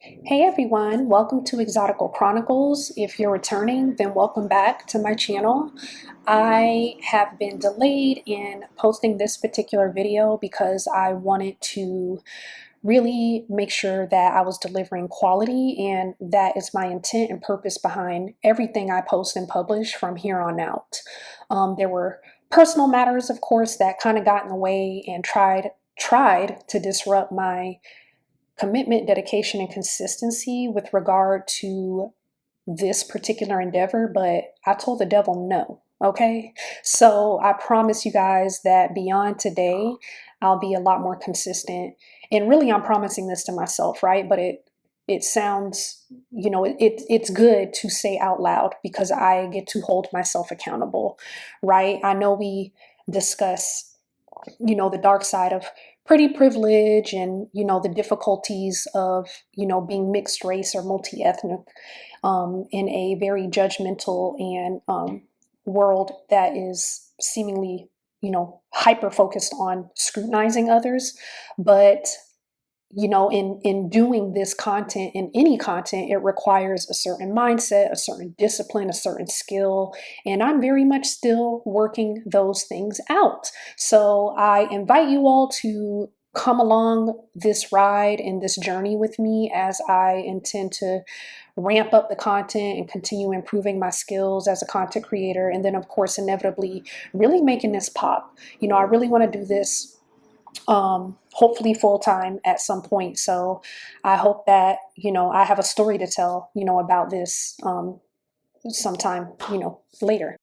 Hey everyone, welcome to Exotical Chronicles. If you're returning, then welcome back to my channel. I have been delayed in posting this particular video because I wanted to really make sure that I was delivering quality, and that is my intent and purpose behind everything I post and publish from here on out. There were personal matters, of course, that kind of got in the way and tried to disrupt my commitment, dedication, and consistency with regard to this particular endeavor, but I told the devil no. Okay. So I promise you guys that beyond today, I'll be a lot more consistent. And really, I'm promising this to myself, right? But it sounds, it's good to say out loud because I get to hold myself accountable, right? I know we discuss the dark side of pretty privilege and the difficulties of being mixed race or multi-ethnic in a very judgmental and world that is seemingly hyper focused on scrutinizing others. But in doing this content, in any content, it requires a certain mindset, a certain discipline, a certain skill, and I'm very much still working those things out. So I invite you all to come along this ride and this journey with me as I intend to ramp up the content and continue improving my skills as a content creator, and then of course inevitably really making this pop. I really want to do this hopefully full time at some point. So I hope that, I have a story to tell, about this sometime, later.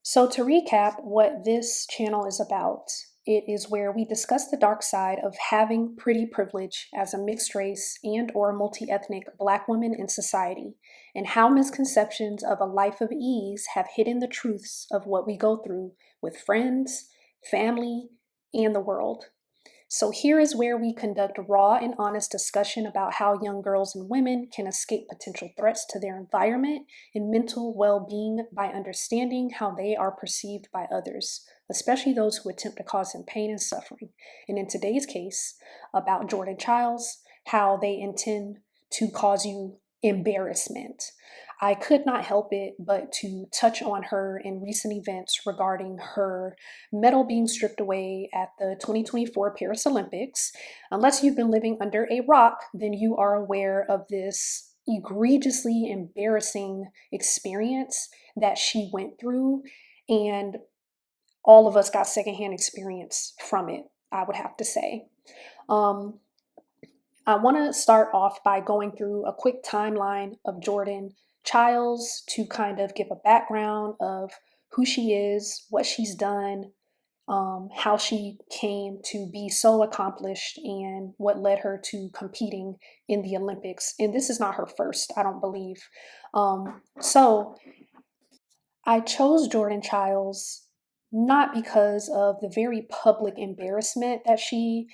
So to recap what this channel is about, it is where we discuss the dark side of having pretty privilege as a mixed race and or multi-ethnic Black woman in society, and how misconceptions of a life of ease have hidden the truths of what we go through with friends, family, and the world. So here is where we conduct raw and honest discussion about how young girls and women can escape potential threats to their environment and mental well-being by understanding how they are perceived by others, especially those who attempt to cause them pain and suffering. And in today's case, about Jordan Chiles, how they intend to cause you embarrassment. I could not help it but to touch on her in recent events regarding her medal being stripped away at the 2024 Paris Olympics. Unless you've been living under a rock, then you are aware of this egregiously embarrassing experience that she went through, and all of us got secondhand experience from it, I would have to say. I want to start off by going through a quick timeline of Jordan Chiles to kind of give a background of who she is, what she's done, how she came to be so accomplished, and what led her to competing in the Olympics. And this is not her first, I don't believe. So I chose Jordan Chiles not because of the very public embarrassment that she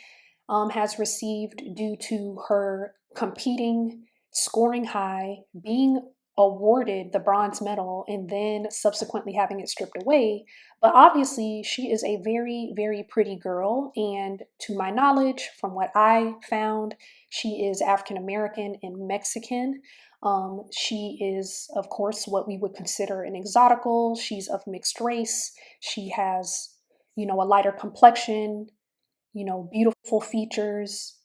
has received due to her competing, scoring high, being awarded the bronze medal, and then subsequently having it stripped away. But obviously, she is a very, very pretty girl. And to my knowledge, from what I found, she is African American and Mexican. She is, of course, what we would consider an exotical. She's of mixed race. She has, a lighter complexion, beautiful features,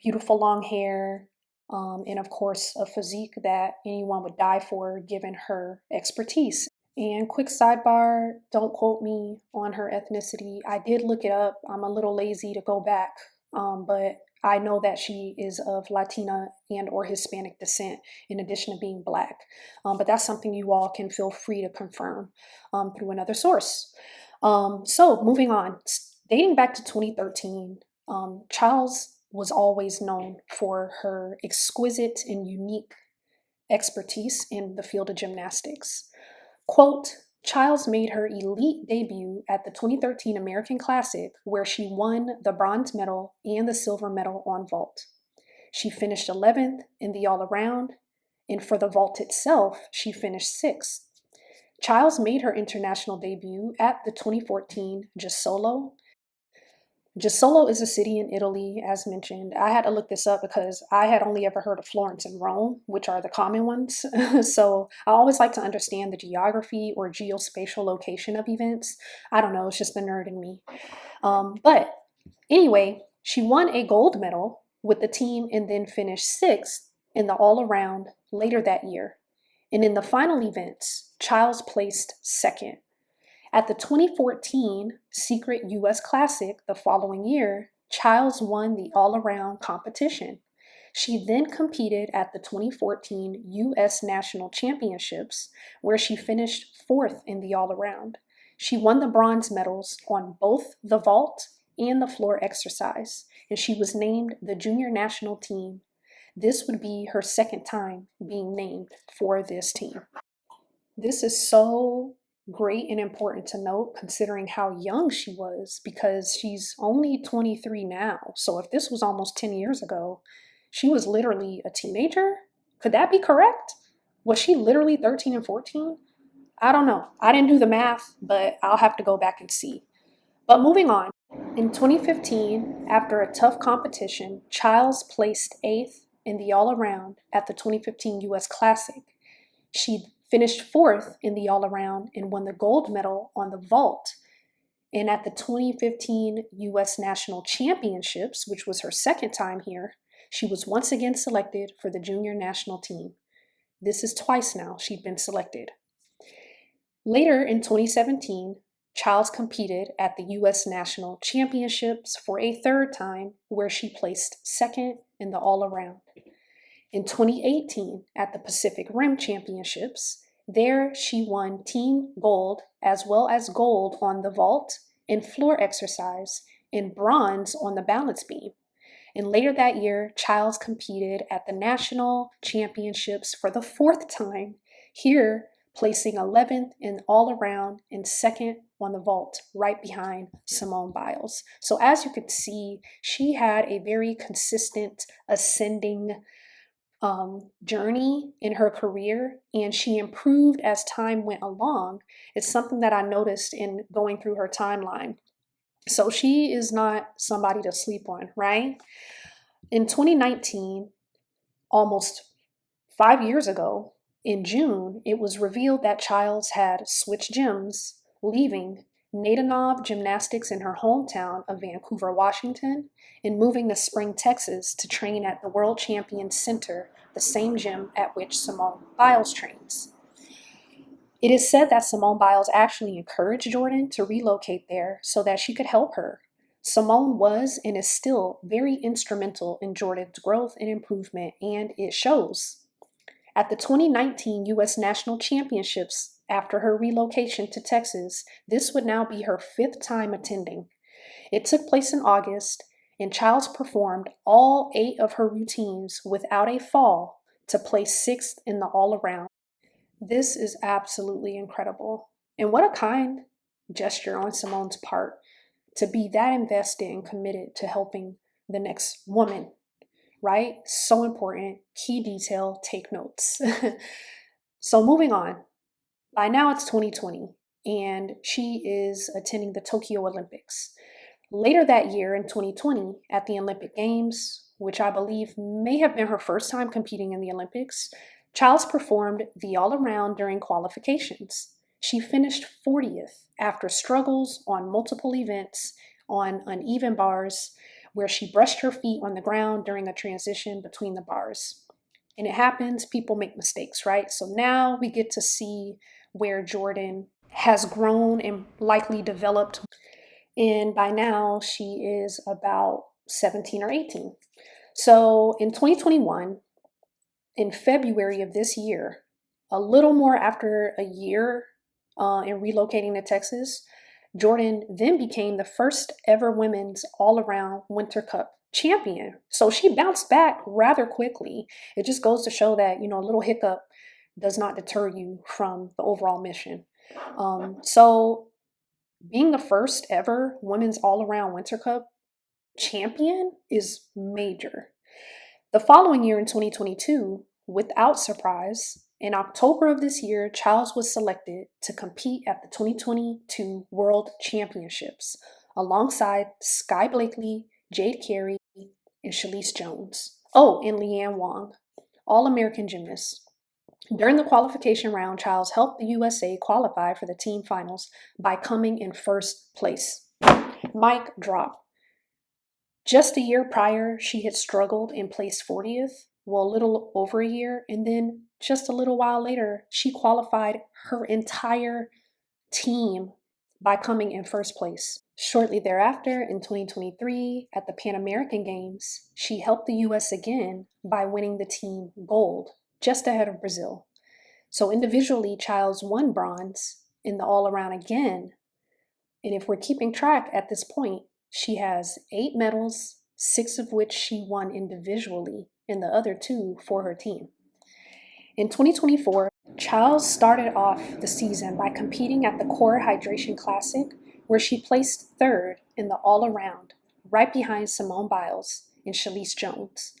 beautiful long hair, and of course, a physique that anyone would die for given her expertise. And quick sidebar, don't quote me on her ethnicity. I did look it up. I'm a little lazy to go back, but I know that she is of Latina and or Hispanic descent in addition to being Black. But that's something you all can feel free to confirm through another source. So moving on, dating back to 2013, Chiles was always known for her exquisite and unique expertise in the field of gymnastics. Quote, Chiles made her elite debut at the 2013 American Classic, where she won the bronze medal and the silver medal on vault. She finished 11th in the all-around, and for the vault itself, she finished 6th. Chiles made her international debut at the 2014 Jesolo Jesolo is a city in Italy, as mentioned. I had to look this up because I had only ever heard of Florence and Rome, which are the common ones. So I always like to understand the geography or geospatial location of events. I don't know, it's just the nerd in me. But anyway, she won a gold medal with the team and then finished sixth in the all around later that year. And in the final events, Chiles placed second. At the 2014 Secret US Classic the following year, Chiles won the all around competition. She then competed at the 2014 US National Championships, where she finished fourth in the all around. She won the bronze medals on both the vault and the floor exercise, and she was named the junior national team. This would be her second time being named for this team. This is so great and important to note considering how young she was because she's only 23 now. So if this was almost 10 years ago, she was literally a teenager. Could that be correct? Was she literally 13 and 14? I don't know. I didn't do the math, but I'll have to go back and see. But moving on, in 2015, after a tough competition, Chiles placed eighth in the all around at the 2015 US Classic. She finished fourth in the all around and won the gold medal on the vault. And at the 2015 US National Championships, which was her second time here, she was once again selected for the junior national team. This is twice now she'd been selected. Later in 2017, Chiles competed at the US National Championships for a third time, where she placed second in the all around. In 2018, at the Pacific Rim Championships, there she won team gold as well as gold on the vault and floor exercise and bronze on the balance beam. And later that year, Chiles competed at the National Championships for the fourth time, here placing 11th in all around and second on the vault, right behind Simone Biles. So as you could see, she had a very consistent ascending journey in her career, and she improved as time went along. It's something that I noticed in going through her timeline. So she is not somebody to sleep on, right? In 2019, almost 5 years ago, in June, it was revealed that Chiles had switched gyms, leaving Naydenov Gymnastics in her hometown of Vancouver, Washington, and moving to Spring, Texas to train at the World Champions Center, the same gym at which Simone Biles trains. It is said that Simone Biles actually encouraged Jordan to relocate there so that she could help her. Simone was and is still very instrumental in Jordan's growth and improvement, and it shows. At the 2019 US National Championships, after her relocation to Texas, this would now be her fifth time attending. It took place in August, and Chiles performed all 8 of her routines without a fall to place sixth in the all around. This is absolutely incredible. And what a kind gesture on Simone's part to be that invested and committed to helping the next woman, right? So important. Key detail, take notes. So moving on. By now it's 2020, and she is attending the Tokyo Olympics. Later that year in 2020, at the Olympic Games, which I believe may have been her first time competing in the Olympics, Chiles performed the all-around during qualifications. She finished 40th after struggles on multiple events on uneven bars, where she brushed her feet on the ground during a transition between the bars. And it happens, people make mistakes, right? So now we get to see where Jordan has grown and likely developed. And by now she is about 17 or 18. So in 2021, in February of this year, a little more after a year in relocating to Texas, Jordan then became the first ever women's all-around Winter Cup champion. So she bounced back rather quickly. It just goes to show that, a little hiccup does not deter you from the overall mission. So being the first ever women's all-around Winter Cup champion is major. The following year in 2022, without surprise, in October of this year, Chiles was selected to compete at the 2022 World Championships, alongside Skye Blakely, Jade Carey, and Shilese Jones. Oh, and Leanne Wong, all American gymnasts. During the qualification round, Chiles helped the USA qualify for the team finals by coming in first place. Mic drop. Just a year prior, she had struggled and placed 40th, well, a little over a year, and then just a little while later, she qualified her entire team by coming in first place. Shortly thereafter, in 2023, at the Pan American Games, she helped the US again by winning the team gold, just ahead of Brazil. So individually, Chiles won bronze in the all-around again. And if we're keeping track at this point, she has 8 medals, 6 of which she won individually, and the other 2 for her team. In 2024, Chiles started off the season by competing at the Core Hydration Classic, where she placed 3rd in the all-around, right behind Simone Biles and Shilese Jones.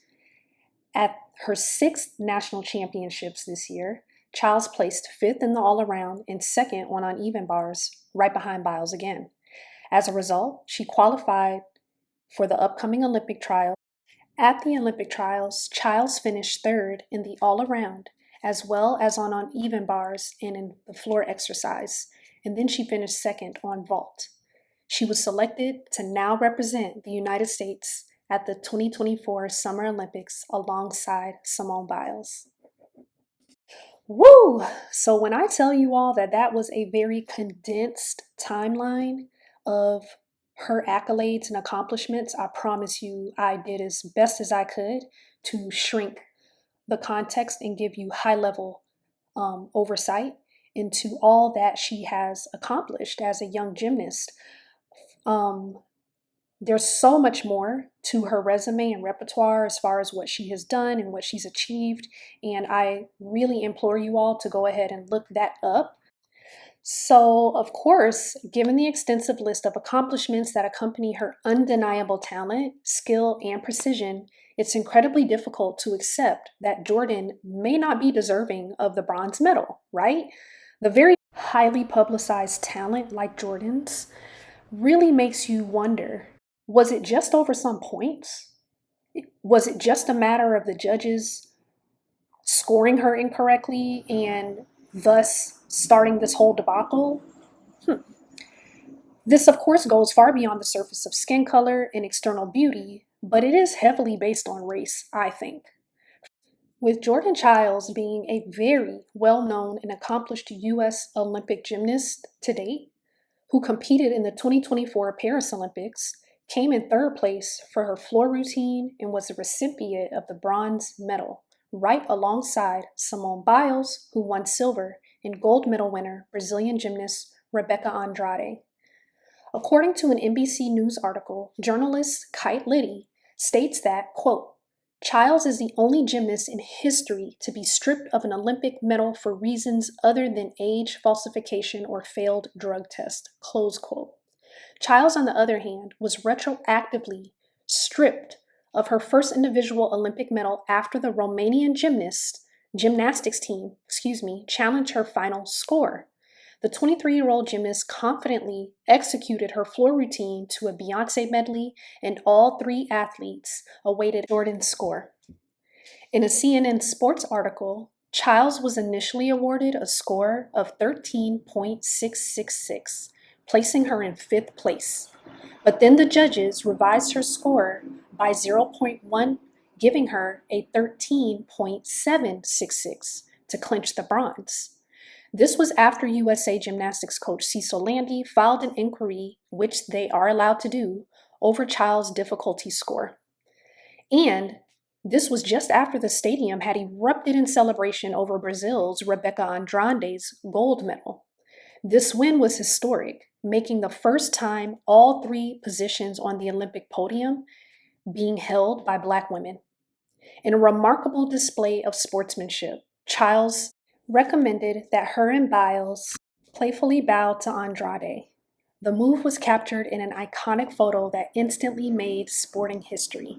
At her 6th national championships this year, Chiles placed 5th in the all-around and 2nd on uneven bars, right behind Biles again. As a result, she qualified for the upcoming Olympic trials. At the Olympic trials, Chiles finished 3rd in the all-around, as well as on uneven bars and in the floor exercise, and then she finished 2nd on vault. She was selected to now represent the United States at the 2024 Summer Olympics alongside Simone Biles. Woo! So when I tell you all that that was a very condensed timeline of her accolades and accomplishments, I promise you I did as best as I could to shrink the context and give you high-level oversight into all that she has accomplished as a young gymnast. There's so much more to her resume and repertoire as far as what she has done and what she's achieved, and I really implore you all to go ahead and look that up. So, of course, given the extensive list of accomplishments that accompany her undeniable talent, skill, and precision, it's incredibly difficult to accept that Jordan may not be deserving of the bronze medal, right? The very highly publicized talent like Jordan's really makes you wonder, was it just over some points? Was it just a matter of the judges scoring her incorrectly and thus starting this whole debacle? This, of course, goes far beyond the surface of skin color and external beauty, but it is heavily based on race, I think. With Jordan Chiles being a very well-known and accomplished U.S. Olympic gymnast to date, who competed in the 2024 Paris Olympics, came in 3rd place for her floor routine and was the recipient of the bronze medal, right alongside Simone Biles, who won silver, and gold medal winner Brazilian gymnast Rebeca Andrade. According to an NBC News article, journalist Kite Liddy states that, quote, Chiles is the only gymnast in history to be stripped of an Olympic medal for reasons other than age, falsification, or failed drug test, close quote. Chiles, on the other hand, was retroactively stripped of her first individual Olympic medal after the Romanian gymnastics team challenged her final score. The 23-year-old gymnast confidently executed her floor routine to a Beyoncé medley, and all 3 athletes awaited Jordan's score. In a CNN Sports article, Chiles was initially awarded a score of 13.666, placing her in 5th place. But then the judges revised her score by 0.1, giving her a 13.766 to clinch the bronze. This was after USA Gymnastics coach Cecil Landy filed an inquiry, which they are allowed to do, over Chiles' difficulty score. And this was just after the stadium had erupted in celebration over Brazil's Rebeca Andrade's gold medal. This win was historic, making the first time all 3 positions on the Olympic podium being held by Black women. In a remarkable display of sportsmanship, Chiles recommended that her and Biles playfully bow to Andrade. The move was captured in an iconic photo that instantly made sporting history.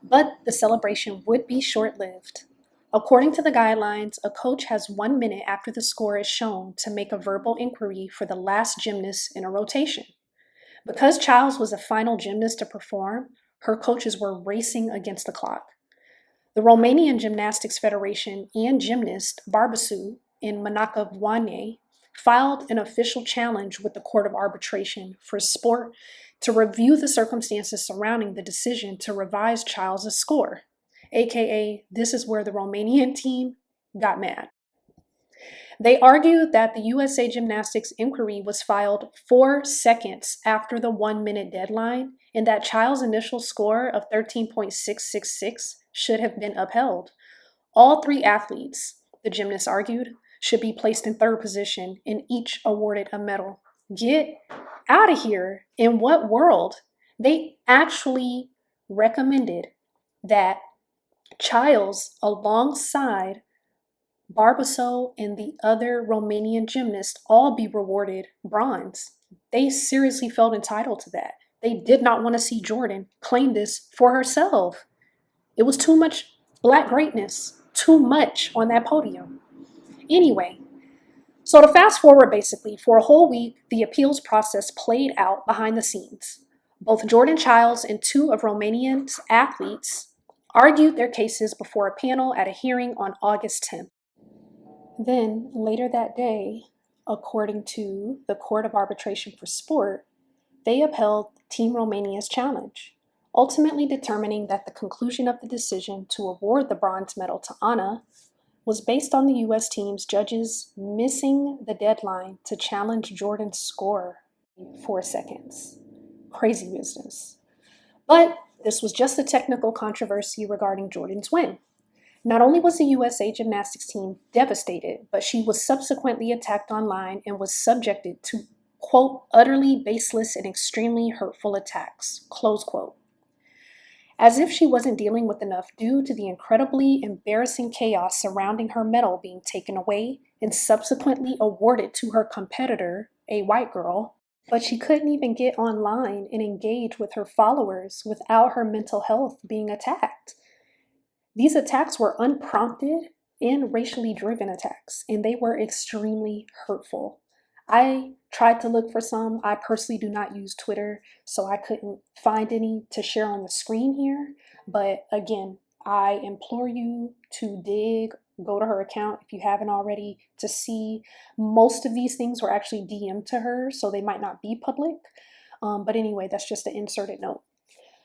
But the celebration would be short-lived. According to the guidelines, a coach has 1 minute after the score is shown to make a verbal inquiry for the last gymnast in a rotation. Because Chiles was the final gymnast to perform, her coaches were racing against the clock. The Romanian Gymnastics Federation and gymnast Barbasou in Manacavoane filed an official challenge with the Court of Arbitration for Sport to review the circumstances surrounding the decision to revise Chiles' score, aka this is where the Romanian team got mad. They argued that the USA Gymnastics inquiry was filed 4 seconds after the 1-minute deadline and that Chiles' initial score of 13.666 should have been upheld. All 3 athletes, the gymnasts argued, should be placed in 3rd position and each awarded a medal. Get out of here. In what world? They actually recommended that Chiles, alongside Barbasou and the other Romanian gymnasts, all be rewarded bronze. They seriously felt entitled to that. They did not want to see Jordan claim this for herself. It was too much Black greatness, too much on that podium. Anyway, so to fast forward basically, for a whole week, the appeals process played out behind the scenes. Both Jordan Chiles and 2 of Romania's athletes argued their cases before a panel at a hearing on August 10th. Then, later that day, according to the Court of Arbitration for Sport, they upheld Team Romania's challenge, ultimately determining that the conclusion of the decision to award the bronze medal to Anna was based on the U.S. team's judges missing the deadline to challenge Jordan's score 4 seconds. Crazy business. But this was just a technical controversy regarding Jordan's win. Not only was the USA Gymnastics team devastated, but she was subsequently attacked online and was subjected to, quote, utterly baseless and extremely hurtful attacks, close quote. As if she wasn't dealing with enough due to the incredibly embarrassing chaos surrounding her medal being taken away and subsequently awarded to her competitor, a white girl, but she couldn't even get online and engage with her followers without her mental health being attacked. These attacks were unprompted and racially driven attacks, and they were extremely hurtful. I tried to look for some. I personally do not use Twitter, so I couldn't find any to share on the screen here. But again, I implore you to go to her account if you haven't already, to see. Most of these things were actually DM'd to her, so they might not be public. But anyway, that's just an inserted note.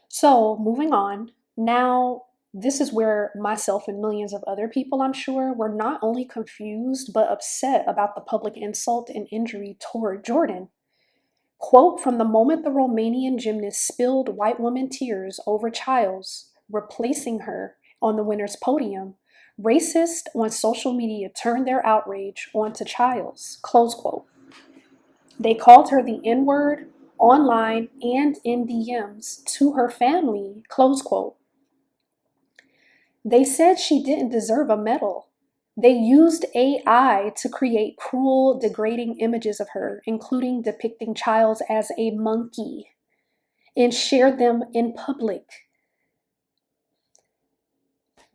So moving on, now this is where myself and millions of other people, I'm sure, were not only confused, but upset about the public insult and injury toward Jordan. Quote, from the moment the Romanian gymnast spilled white woman tears over Chiles, replacing her on the winner's podium, racists on social media turned their outrage onto Chiles, close quote. They called her the N-word online and in DMs to her family, close quote. They said she didn't deserve a medal. They used AI to create cruel, degrading images of her, including depicting Chiles as a monkey, and shared them in public.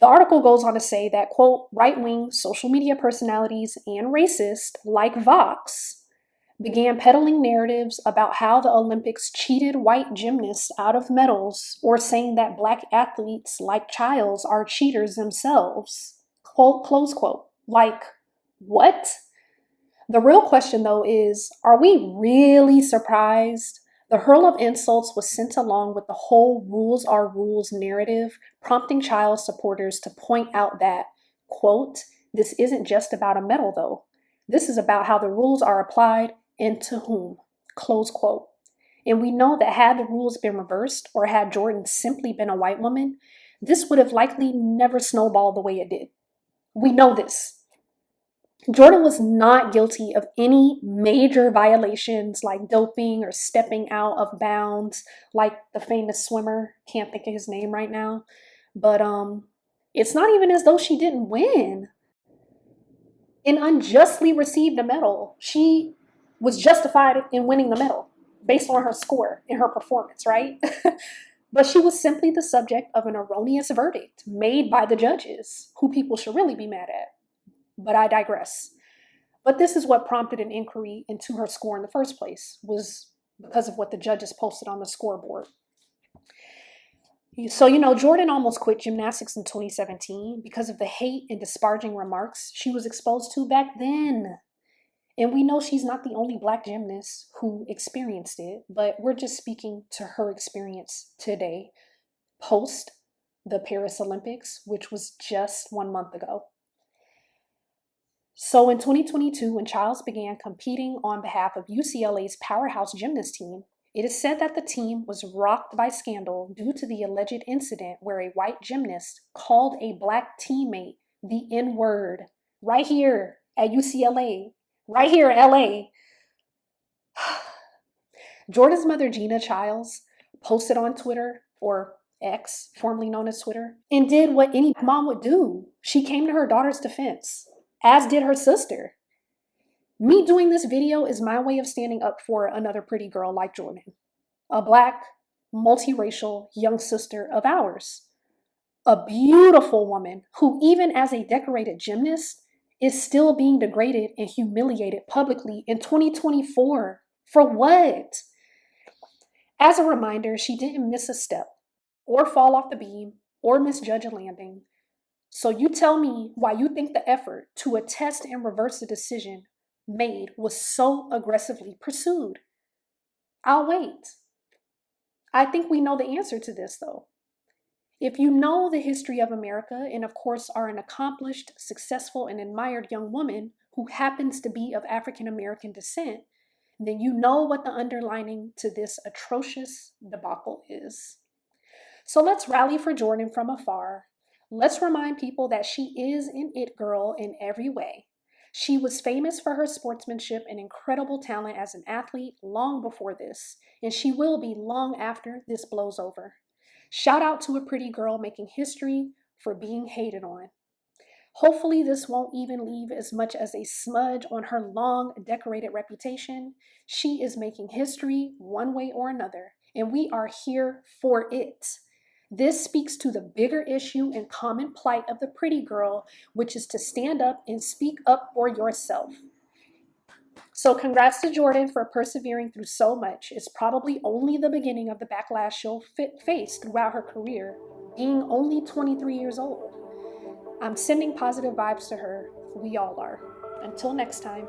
The article goes on to say that, quote, right-wing social media personalities and racists like Vox began peddling narratives about how the Olympics cheated white gymnasts out of medals, or saying that Black athletes like Chiles are cheaters themselves. Quote, close quote. Like, what? The real question, though, is, are we really surprised? The hurl of insults was sent along with the whole rules are rules narrative, prompting Chiles supporters to point out that, quote, this isn't just about a medal, though. This is about how the rules are applied and to whom, close quote. And we know that had the rules been reversed, or had Jordan simply been a white woman, this would have likely never snowballed the way it did. We know this. Jordan was not guilty of any major violations like doping or stepping out of bounds like the famous swimmer, can't think of his name right now, but it's not even as though she didn't win and unjustly received a medal. She was justified in winning the medal based on her score and her performance, right? But she was simply the subject of an erroneous verdict made by the judges, who people should really be mad at. But I digress. But this is what prompted an inquiry into her score in the first place, was because of what the judges posted on the scoreboard. So, Jordan almost quit gymnastics in 2017 because of the hate and disparaging remarks she was exposed to back then. And we know she's not the only Black gymnast who experienced it, but we're just speaking to her experience today, post the Paris Olympics, which was just 1 month ago. So in 2022, when Chiles began competing on behalf of UCLA's powerhouse gymnast team, it is said that the team was rocked by scandal due to the alleged incident where a white gymnast called a Black teammate the N-word right here at UCLA, right here at LA. Jordan's mother, Gina Chiles, posted on Twitter, or X, formerly known as Twitter, and did what any mom would do. She came to her daughter's defense, as did her sister. Me doing this video is my way of standing up for another pretty girl like Jordan, a Black, multiracial young sister of ours, a beautiful woman who, even as a decorated gymnast, is still being degraded and humiliated publicly in 2024. For what? As a reminder, she didn't miss a step or fall off the beam or misjudge a landing. So you tell me why you think the effort to attest and reverse the decision made was so aggressively pursued. I'll wait. I think we know the answer to this, though. If you know the history of America and, of course, are an accomplished, successful, and admired young woman who happens to be of African American descent, then you know what the underlining to this atrocious debacle is. So let's rally for Jordan from afar. Let's remind people that she is an it girl in every way. She was famous for her sportsmanship and incredible talent as an athlete long before this, and she will be long after this blows over. Shout out to a pretty girl making history for being hated on. Hopefully this won't even leave as much as a smudge on her long, decorated reputation. She is making history one way or another, and we are here for it. This speaks to the bigger issue and common plight of the pretty girl, which is to stand up and speak up for yourself. So congrats to Jordan for persevering through so much. It's probably only the beginning of the backlash she'll face throughout her career, being only 23 years old. I'm sending positive vibes to her. We all are. Until next time.